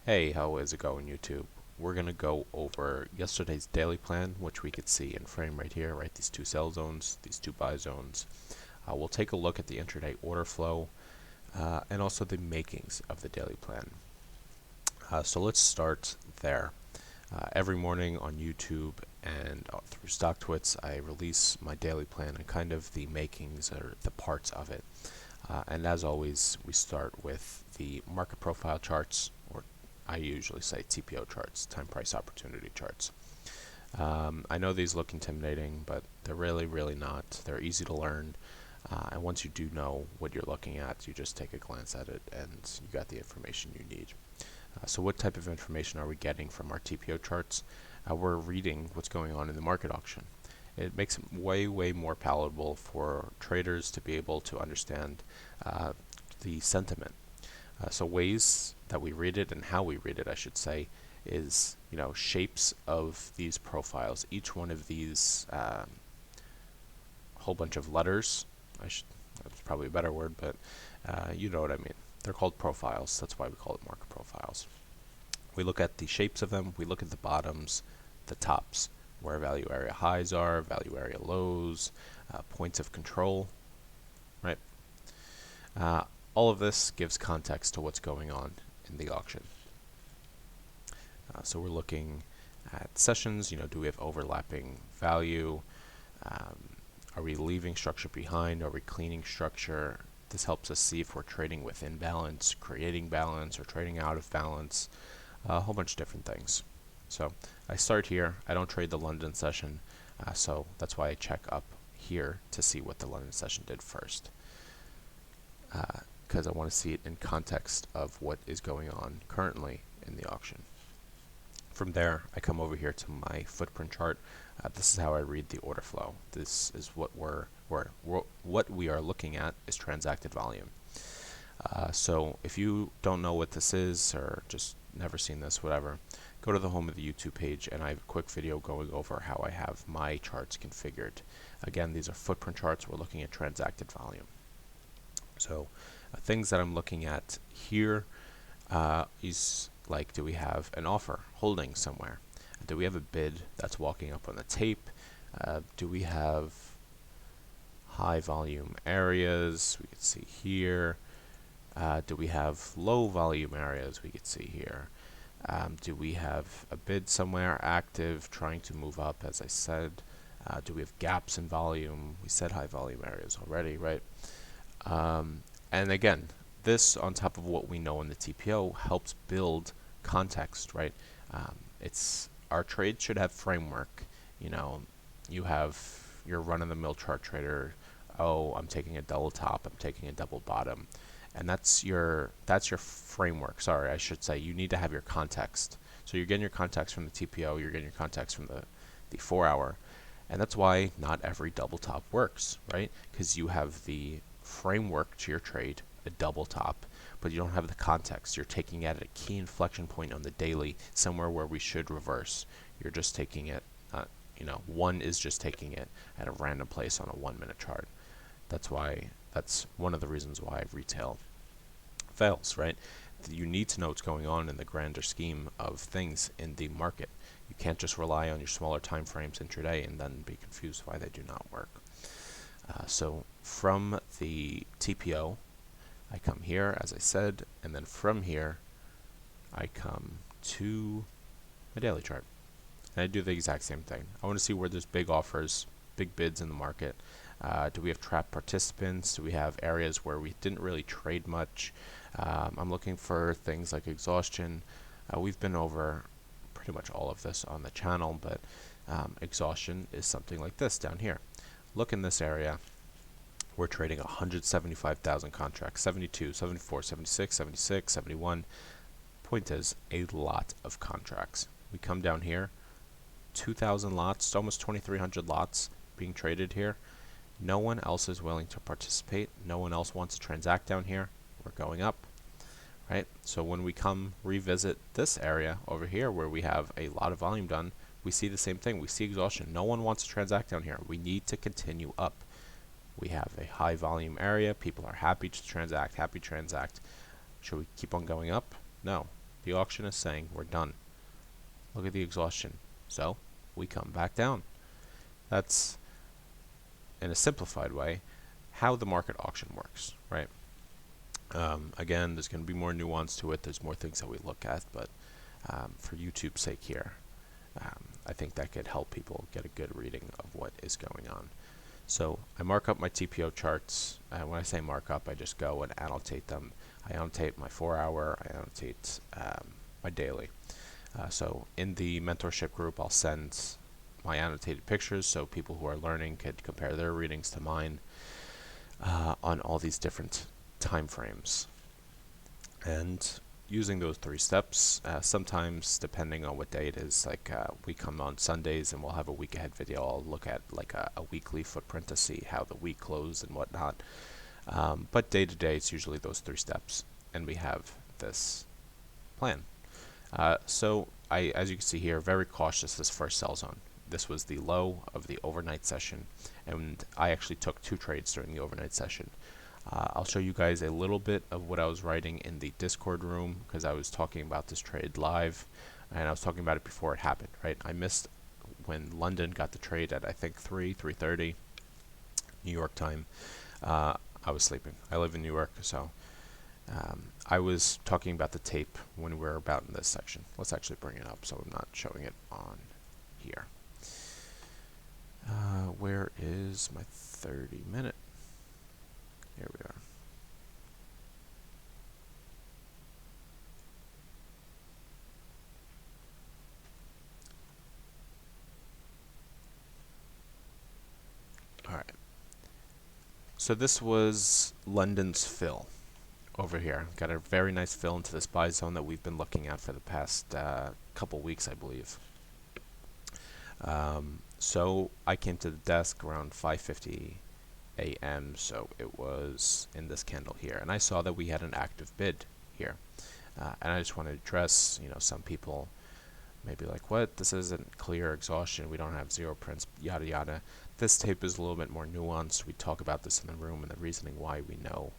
Hey, how is it going, YouTube? We're going to go over yesterday's daily plan, which we could see in frame right here, right? These two sell zones, these two buy zones. We'll take a look at the intraday order flow and also the makings of the daily plan. So let's start there. Every morning on YouTube and through StockTwits, I release my daily plan and kind of the makings or the parts of it. And as always, we start with the market profile charts, or I usually say TPO charts, time price opportunity charts. I know these look intimidating, but they're really not. They're easy to learn. And once you do know what you're looking at, you just take a glance at it and you got the information you need. So what type of information are we getting from our TPO charts? We're reading what's going on in the market auction. It makes it way more palatable for traders to be able to understand the sentiment. So ways that we read it and how we read it, I should say, is shapes of these profiles. Each one of these whole bunch of letters. That's probably a better word, but you know what I mean. They're called profiles. That's why we call it market profiles. We look at the shapes of them. We look at the bottoms, the tops, where value area highs are, value area lows, points of control, right? All of this gives context to what's going on in the auction. So we're looking at sessions. Do we have overlapping value? Are we leaving structure behind? Are we cleaning structure? This helps us see if we're trading within balance, creating balance, or trading out of balance. A whole bunch of different things. So I start here. I don't trade the London session, so that's why I check up here to see what the London session did first, because I want to see it in context of what is going on currently in the auction. From there, I come over here to my footprint chart. This is how I read the order flow. This is what what we are looking at is transacted volume. So if you don't know what this is or just never seen this, whatever, go to the home of the YouTube page and I have a quick video going over how I have my charts configured. Again, these are footprint charts. We're looking at transacted volume. So things that I'm looking at here is like, do we have an offer holding somewhere? Do we have a bid that's walking up on the tape? Do we have high volume areas? We can see here. Do we have low volume areas? We could see here. Do we have a bid somewhere active trying to move up, as I said? Do we have gaps in volume? We said high volume areas already, right? And again, this on top of what we know in the TPO helps build context, right? It's our trade should have framework. You have your run-of-the-mill chart trader. Oh, I'm taking a double top. I'm taking a double bottom. And that's your framework. Sorry, I should say you need to have your context. So you're getting your context from the TPO, you're getting your context from the 4 hour. And that's why not every double top works, right? Because you have the framework to your trade, a double top, but you don't have the context. You're taking it at a key inflection point on the daily, somewhere where we should reverse. You're just taking it, one is just taking it at a random place on a 1 minute chart. That's one of the reasons why retail fails, right? You need to know what's going on in the grander scheme of things in the market. You can't just rely on your smaller time frames intraday and then be confused why they do not work. So from the TPO, I come here, as I said, and then from here, I come to my daily chart. And I do the exact same thing. I want to see where there's big offers, big bids in the market. Do we have trapped participants? Do we have areas where we didn't really trade much? I'm looking for things like exhaustion. We've been over pretty much all of this on the channel, but exhaustion is something like this down here. Look in this area. We're trading 175,000 contracts, 72, 74, 76, 76, 71. Point is, a lot of contracts. We come down here, 2,000 lots, almost 2,300 lots being traded here. No one else is willing to participate. No one else wants to transact down here. We're going up, right? So when we come revisit this area over here where we have a lot of volume done, we see the same thing. We see exhaustion. No one wants to transact down here. We need to continue up. We have a high volume area. People are happy to transact, Should we keep on going up? No. The auction is saying we're done. Look at the exhaustion. So we come back down. That's, in a simplified way, how the market auction works, right? Again, there's going to be more nuance to it. There's more things that we look at, but for YouTube's sake here, I think that could help people get a good reading of what is going on. So I mark up my TPO charts. When I say mark up, I just go and annotate them. I annotate my 4-hour, I annotate my daily. So in the mentorship group, I'll send my annotated pictures so people who are learning could compare their readings to mine on all these different time frames. And using those 3 steps, sometimes depending on what day it is, like we come on Sundays and we'll have a week ahead video. I'll look at like a weekly footprint to see how the week closed and whatnot. But day to day, it's usually those 3 steps, and we have this plan. So as you can see here, very cautious this first sell zone. This was the low of the overnight session, and I actually took 2 trades during the overnight session. I'll show you guys a little bit of what I was writing in the Discord room, because I was talking about this trade live, and I was talking about it before it happened, right? I missed when London got the trade at, I think, 3:30 New York time. I was sleeping. I live in New York, so I was talking about the tape when we were about in this section. Let's actually bring it up so I'm not showing it on here. Where is my 30-minute? Here we are. All right. So this was London's fill over here. Got a very nice fill into this buy zone that we've been looking at for the past couple weeks, I believe. So I came to the desk around 5:50 a.m. So it was in this candle here, and I saw that we had an active bid here, and I just want to address, some people may be like, what, this isn't clear exhaustion, we don't have zero prints, yada yada. This tape is a little bit more nuanced. We talk about this in the room and the reasoning why we know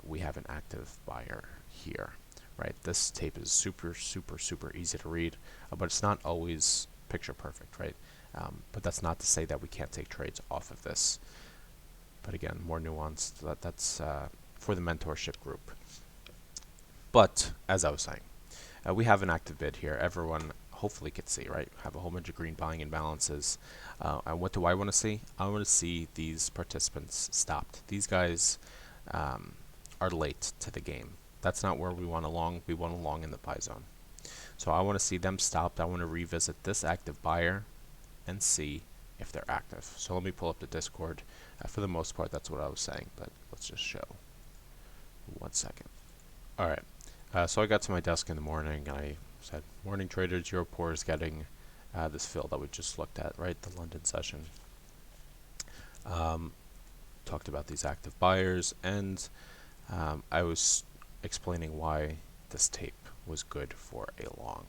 we have an active buyer here, right? This tape is super easy to read, but it's not always picture perfect, right? But that's not to say that we can't take trades off of this. But again, more nuanced. That's for the mentorship group. But as I was saying, we have an active bid here. Everyone hopefully could see, right? Have a whole bunch of green buying imbalances. And what do I want to see? I want to see these participants stopped. These guys are late to the game. That's not where we want along. We want along in the buy zone. So I want to see them stopped. I want to revisit this active buyer and see if they're active. So let me pull up the Discord. For the most part, that's what I was saying, but let's just show. 1 second. All right. So I got to my desk in the morning, and I said, morning traders, Europort is getting this fill that we just looked at, right? The London session. Talked about these active buyers, and I was explaining why this tape was good for a long.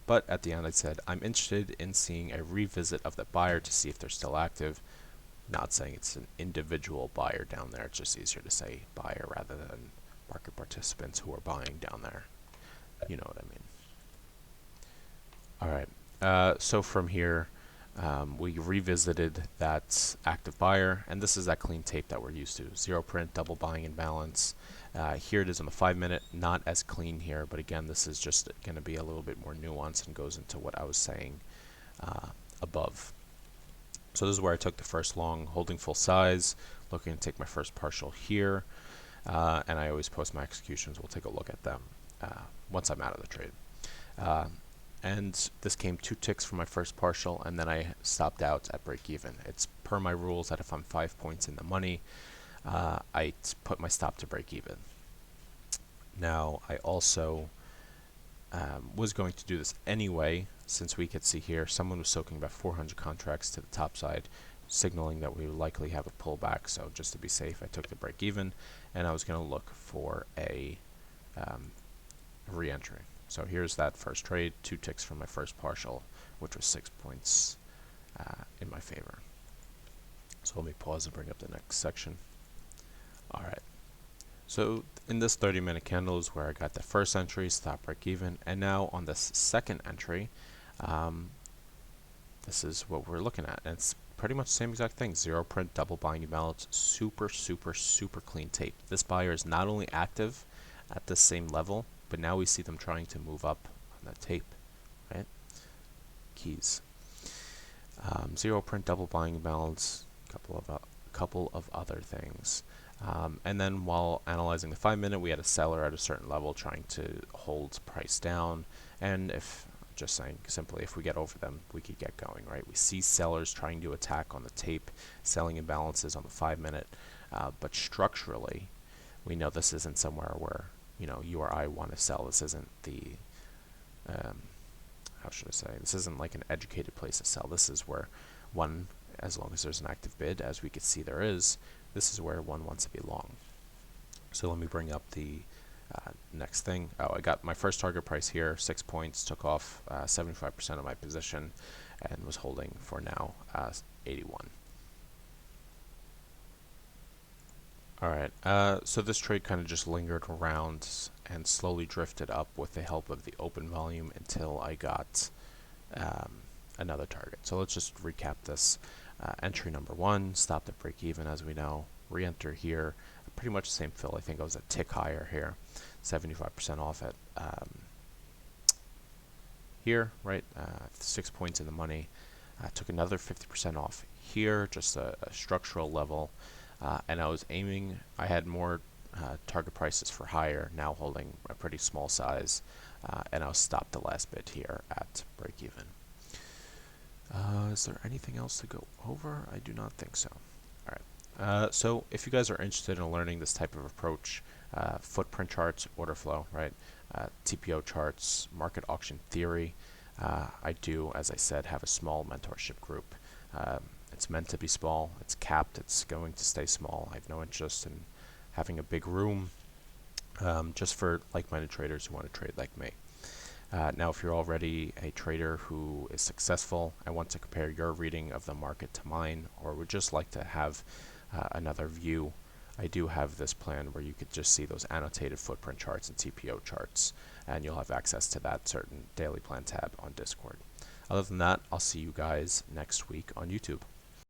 But at the end I said, I'm interested in seeing a revisit of the buyer to see if they're still active. Not saying it's an individual buyer down there, it's just easier to say buyer rather than market participants who are buying down there. You know what I mean. Alright, so from here, we revisited that active buyer, and this is that clean tape that we're used to. Zero print, double buying imbalance. Here it is on the 5-minute, not as clean here, but again, this is just going to be a little bit more nuanced and goes into what I was saying above. So this is where I took the first long, holding full size, looking to take my first partial here, and I always post my executions. We'll take a look at them once I'm out of the trade. And this came 2 ticks for my first partial, and then I stopped out at break even. It's per my rules that if I'm 5 points in the money, I put my stop to break even. Now, I also was going to do this anyway, since we could see here someone was soaking about 400 contracts to the top side, signaling that we would likely have a pullback. So just to be safe, I took the break even, and I was going to look for a re-entry. So here's that first trade, 2 ticks from my first partial, which was 6 points in my favor. So let me pause and bring up the next section. All right. So in this 30-minute candle is where I got the first entry, stop break even, and now on this second entry, um, this is what we're looking at. And it's pretty much the same exact thing. Zero print, double binding balance, super, super, super clean tape. This buyer is not only active at the same level, but now we see them trying to move up on that tape, right? Keys. Zero print, double buying balance, couple of other things. And then while analyzing the 5-minute, we had a seller at a certain level trying to hold price down. And if, just saying simply, if we get over them, we could get going, right? We see sellers trying to attack on the tape, selling imbalances on the 5-minute. But structurally, we know this isn't somewhere where, you or I want to sell. This isn't the, how should I say, this isn't like an educated place to sell. This is where one, as long as there's an active bid, as we could see there is, this is where one wants to be long. So let me bring up the next thing. Oh, I got my first target price here, 6 points, took off 75% of my position, and was holding for now 81. Alright, so this trade kind of just lingered around and slowly drifted up with the help of the open volume until I got another target. So let's just recap this. Entry number 1, stopped at break even as we know, re-enter here, pretty much the same fill. I think I was a tick higher here, 75% off at here, right, 6 points in the money. Took another 50% off here, just a structural level. And I was aiming, I had more target prices for higher, now holding a pretty small size, and I was stopped the last bit here at break even. Is there anything else to go over? I do not think so. Alright, so if you guys are interested in learning this type of approach, footprint charts, order flow, right, TPO charts, market auction theory, I do, as I said, have a small mentorship group. It's meant to be small, it's capped, it's going to stay small. I have no interest in having a big room, just for like-minded traders who want to trade like me. Now, if you're already a trader who is successful and want to compare your reading of the market to mine, or would just like to have another view, I do have this plan where you could just see those annotated footprint charts and TPO charts, and you'll have access to that certain daily plan tab on Discord. Other than that, I'll see you guys next week on YouTube.